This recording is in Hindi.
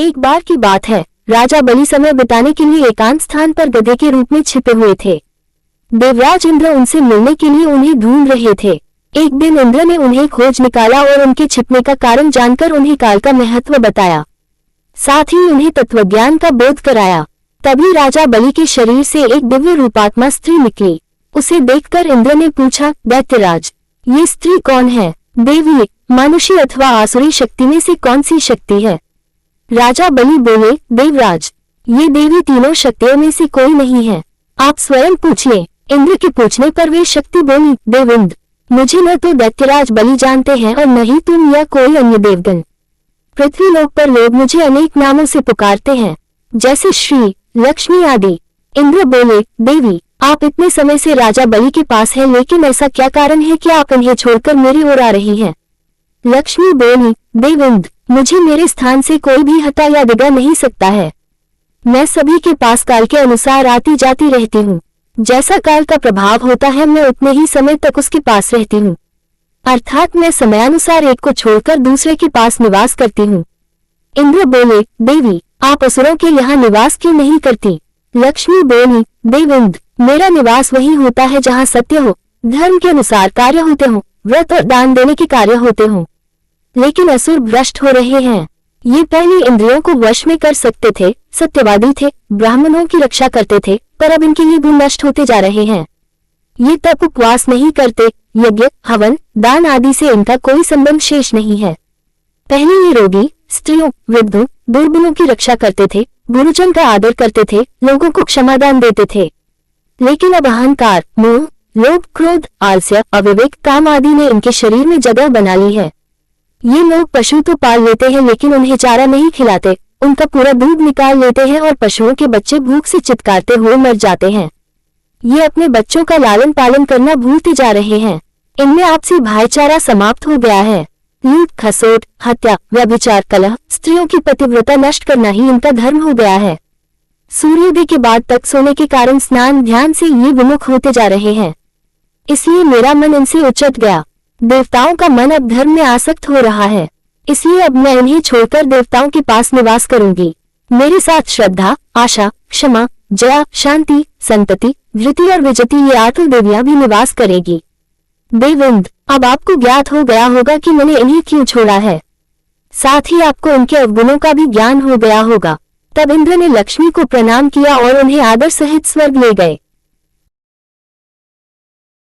एक बार की बात है, राजा बलि समय बिताने के लिए एकांत स्थान पर गधे के रूप में छिपे हुए थे। देवराज इंद्र उनसे मिलने के लिए उन्हें ढूंढ रहे थे। एक दिन इंद्र ने उन्हें खोज निकाला और उनके छिपने का कारण जानकर उन्हें काल का महत्व बताया, साथ ही उन्हें तत्वज्ञान का बोध कराया। तभी राजा बलि के शरीर से एक दिव्य रूपात्मा स्त्री निकली। उसे देखकर इंद्र ने पूछा, दैत्यराज, ये स्त्री कौन है? देवी, मनुष्य अथवा आसुरी शक्ति में से कौन सी शक्ति है? राजा बलि बोले, देवराज, ये देवी तीनों शक्तियों में से कोई नहीं है, आप स्वयं पूछिए। इंद्र के पूछने पर वे शक्ति बोली, देवेंद्र, मुझे न तो दैत्यराज बलि जानते हैं और न ही तुम या कोई अन्य देवगण। पृथ्वीलोक पर लोग मुझे अनेक नामों से पुकारते हैं, जैसे श्री, लक्ष्मी आदि। इंद्र बोले, देवी, आप इतने समय से राजा बलि के पास हैं, लेकिन ऐसा क्या कारण है कि आप इन्हें छोड़कर मेरी ओर आ रही हैं? लक्ष्मी बोली, देवेंद्र, मुझे मेरे स्थान से कोई भी हटा या डिगा नहीं सकता है। मैं सभी के पास काल के अनुसार आती जाती रहती हूँ। जैसा काल का प्रभाव होता है, मैं उतने ही समय तक उसके पास रहती हूँ। अर्थात मैं समयानुसार एक को छोड़कर दूसरे के पास निवास करती हूँ। इंद्र बोले, देवी, आप असुरों के यहाँ निवास क्यों नहीं करती? लक्ष्मी बोली, देवेंद्र, मेरा निवास वही होता है जहाँ सत्य हो, धर्म के अनुसार कार्य होते हो, व्रत और दान देने के कार्य होते हो। लेकिन असुर भ्रष्ट हो रहे हैं। ये पहले इंद्रियों को वश में कर सकते थे, सत्यवादी थे, ब्राह्मणों की रक्षा करते थे, पर अब इनके लिए गुण नष्ट होते जा रहे हैं। ये तप उपवास नहीं करते, यज्ञ, हवन, दान आदि से इनका कोई संबंध शेष नहीं है। पहले ये रोगी, स्त्रियों, वृद्धों, दुर्बलों की रक्षा करते थे, गुरुजन का आदर करते थे, लोगों को क्षमादान देते थे। लेकिन अब अहंकार, मोह, लोभ, क्रोध, आलस्य, अविवेक, काम आदि ने इनके शरीर में जगह बना ली है। ये लोग पशु तो पाल लेते हैं, लेकिन उन्हें चारा नहीं खिलाते, उनका पूरा दूध निकाल लेते हैं और पशुओं के बच्चे भूख से चित्कारते हुए मर जाते हैं। ये अपने बच्चों का लालन पालन करना भूलते जा रहे हैं। इनमें आपसी भाईचारा समाप्त हो गया है। लूट, खसोट, हत्या, व्यभिचार, कलह, स्त्रियों की पतिव्रता नष्ट करना ही इनका धर्म हो गया है। सूर्योदय के बाद तक सोने के कारण स्नान ध्यान से ये विमुख होते जा रहे हैं। इसलिए मेरा मन इनसे उचट गया। देवताओं का मन अब धर्म में आसक्त हो रहा है, इसलिए अब मैं इन्हें छोड़कर देवताओं के पास निवास करूंगी। मेरे साथ श्रद्धा, आशा, क्षमा, जया, शांति, संतति, धृति और विजति ये 8 देवियां भी निवास करेगी। देवेंद्र, अब आपको ज्ञात हो गया होगा कि मैंने इन्हें क्यों छोड़ा है। साथ ही आपको इनके अवगुणों का भी ज्ञान हो गया होगा। तब इंद्र ने लक्ष्मी को प्रणाम किया और उन्हें आदर सहित स्वर्ग ले गए।